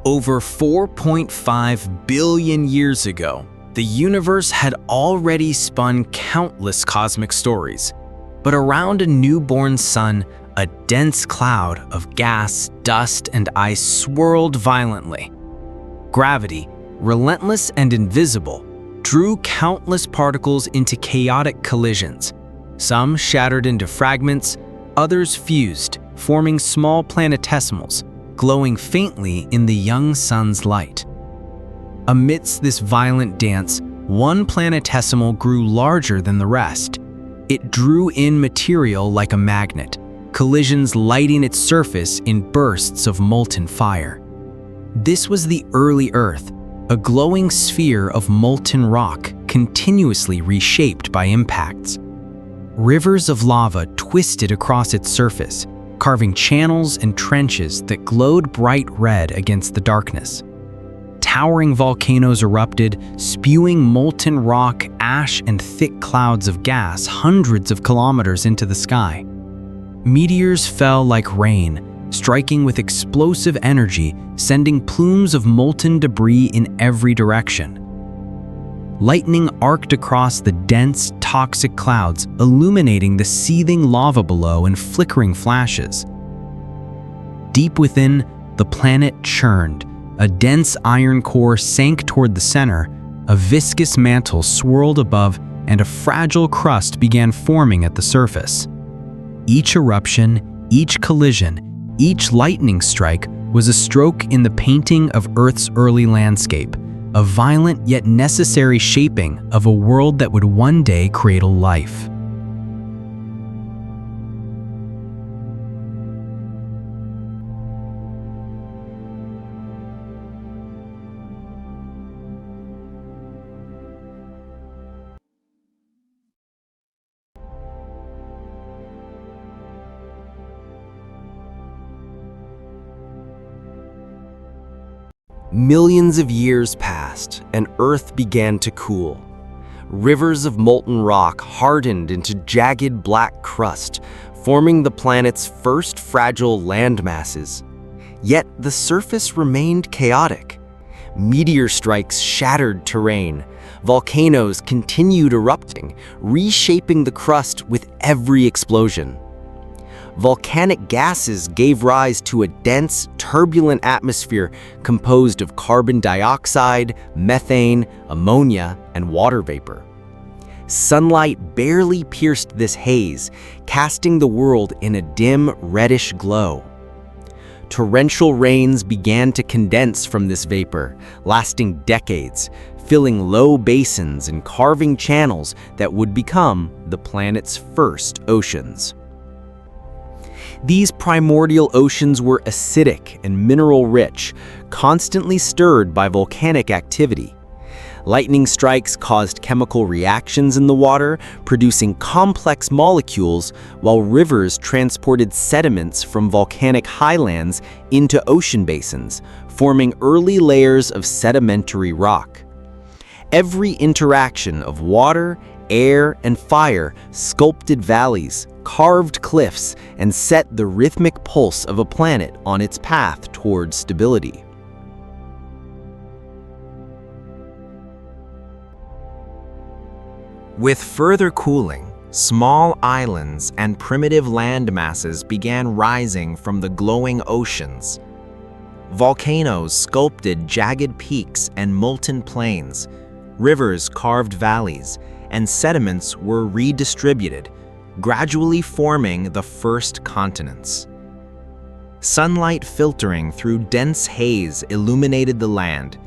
Over 4.5 billion years ago, the universe had already spun countless cosmic stories. But around a newborn sun, a dense cloud of gas, dust, and ice swirled violently. Gravity, relentless and invisible, drew countless particles into chaotic collisions. Some shattered into fragments, others fused, forming small planetesimals, glowing faintly in the young sun's light. Amidst this violent dance, one planetesimal grew larger than the rest. It drew in material like a magnet, collisions lighting its surface in bursts of molten fire. This was the early Earth, a glowing sphere of molten rock continuously reshaped by impacts. Rivers of lava twisted across its surface, carving channels and trenches that glowed bright red against the darkness. Towering volcanoes erupted, spewing molten rock, ash, and thick clouds of gas hundreds of kilometers into the sky. Meteors fell like rain, striking with explosive energy, sending plumes of molten debris in every direction. Lightning arced across the dense, toxic clouds, illuminating the seething lava below in flickering flashes. Deep within, the planet churned. A dense iron core sank toward the center, a viscous mantle swirled above, and a fragile crust began forming at the surface. Each eruption, each collision, each lightning strike was a stroke in the painting of Earth's early landscape, a violent yet necessary shaping of a world that would one day cradle life. Millions of years passed, and Earth began to cool. Rivers of molten rock hardened into jagged black crust, forming the planet's first fragile landmasses. Yet the surface remained chaotic. Meteor strikes shattered terrain. Volcanoes continued erupting, reshaping the crust with every explosion. Volcanic gases gave rise to a dense, turbulent atmosphere composed of carbon dioxide, methane, ammonia, and water vapor. Sunlight barely pierced this haze, casting the world in a dim, reddish glow. Torrential rains began to condense from this vapor, lasting decades, filling low basins and carving channels that would become the planet's first oceans. These primordial oceans were acidic and mineral-rich, constantly stirred by volcanic activity. Lightning strikes caused chemical reactions in the water, producing complex molecules, while rivers transported sediments from volcanic highlands into ocean basins, forming early layers of sedimentary rock. Every interaction of water, air, and fire sculpted valleys, carved cliffs, and set the rhythmic pulse of a planet on its path towards stability. With further cooling, small islands and primitive land masses began rising from the glowing oceans. Volcanoes sculpted jagged peaks and molten plains, rivers carved valleys, and sediments were redistributed, gradually forming the first continents. Sunlight filtering through dense haze illuminated the land,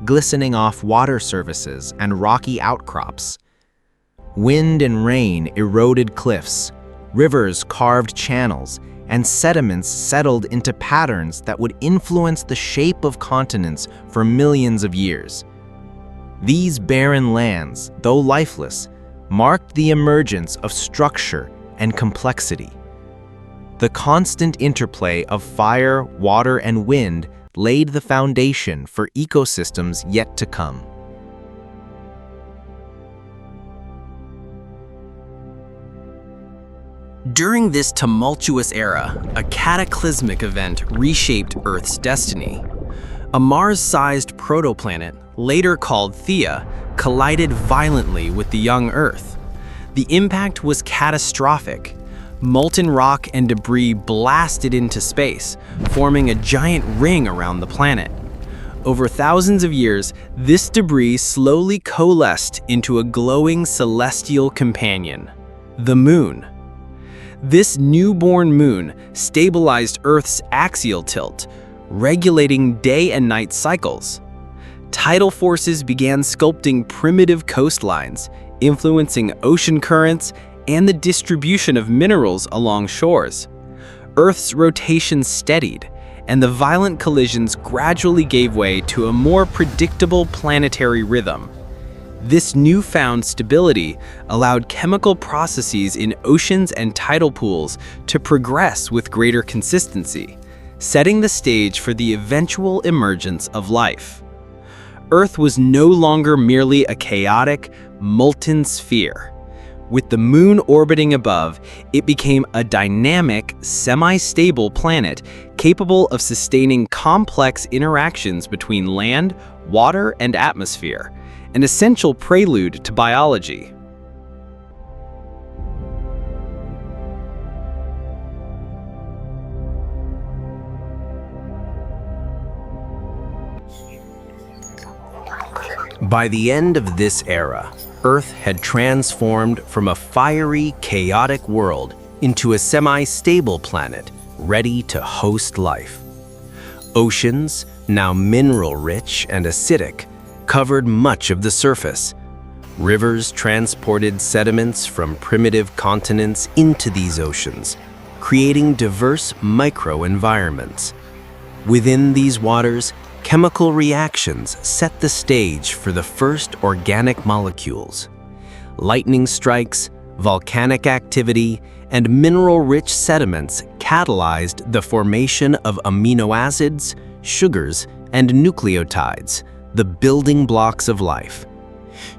glistening off water surfaces and rocky outcrops. Wind and rain eroded cliffs, rivers carved channels, and sediments settled into patterns that would influence the shape of continents for millions of years. These barren lands, though lifeless, marked the emergence of structure and complexity. The constant interplay of fire, water, and wind laid the foundation for ecosystems yet to come. During this tumultuous era, a cataclysmic event reshaped Earth's destiny. A Mars-sized protoplanet, later called Theia, collided violently with the young Earth. The impact was catastrophic. Molten rock and debris blasted into space, forming a giant ring around the planet. Over thousands of years, this debris slowly coalesced into a glowing celestial companion, the Moon. This newborn moon stabilized Earth's axial tilt, regulating day and night cycles. Tidal forces began sculpting primitive coastlines, influencing ocean currents and the distribution of minerals along shores. Earth's rotation steadied, and the violent collisions gradually gave way to a more predictable planetary rhythm. This newfound stability allowed chemical processes in oceans and tidal pools to progress with greater consistency, setting the stage for the eventual emergence of life. Earth was no longer merely a chaotic, molten sphere. With the moon orbiting above, it became a dynamic, semi-stable planet capable of sustaining complex interactions between land, water, and atmosphere, an essential prelude to biology. By the end of this era, Earth had transformed from a fiery, chaotic world into a semi-stable planet ready to host life. Oceans, now mineral-rich and acidic, covered much of the surface. Rivers transported sediments from primitive continents into these oceans, creating diverse microenvironments. Within these waters, chemical reactions set the stage for the first organic molecules. Lightning strikes, volcanic activity, and mineral-rich sediments catalyzed the formation of amino acids, sugars, and nucleotides, the building blocks of life.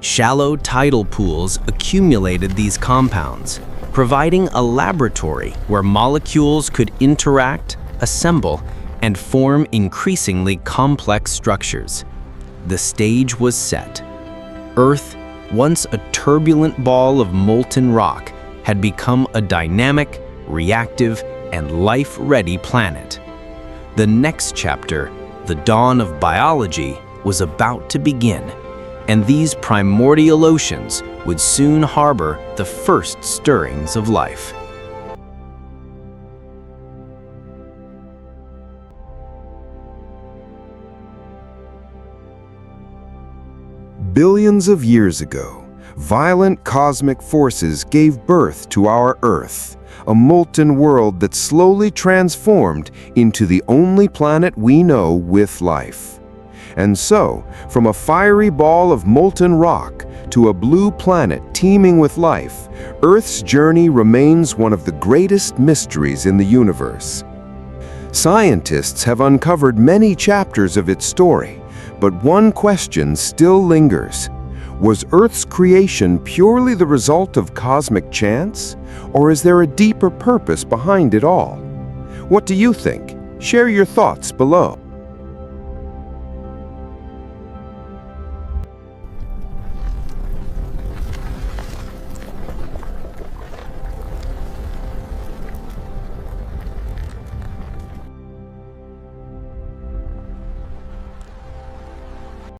Shallow tidal pools accumulated these compounds, providing a laboratory where molecules could interact, assemble, and form increasingly complex structures. The stage was set. Earth, once a turbulent ball of molten rock, had become a dynamic, reactive, and life-ready planet. The next chapter, the dawn of biology, was about to begin, and these primordial oceans would soon harbor the first stirrings of life. Billions of years ago, violent cosmic forces gave birth to our Earth, a molten world that slowly transformed into the only planet we know with life. And so, from a fiery ball of molten rock to a blue planet teeming with life, Earth's journey remains one of the greatest mysteries in the universe. Scientists have uncovered many chapters of its story, but one question still lingers. Was Earth's creation purely the result of cosmic chance, or is there a deeper purpose behind it all? What do you think? Share your thoughts below.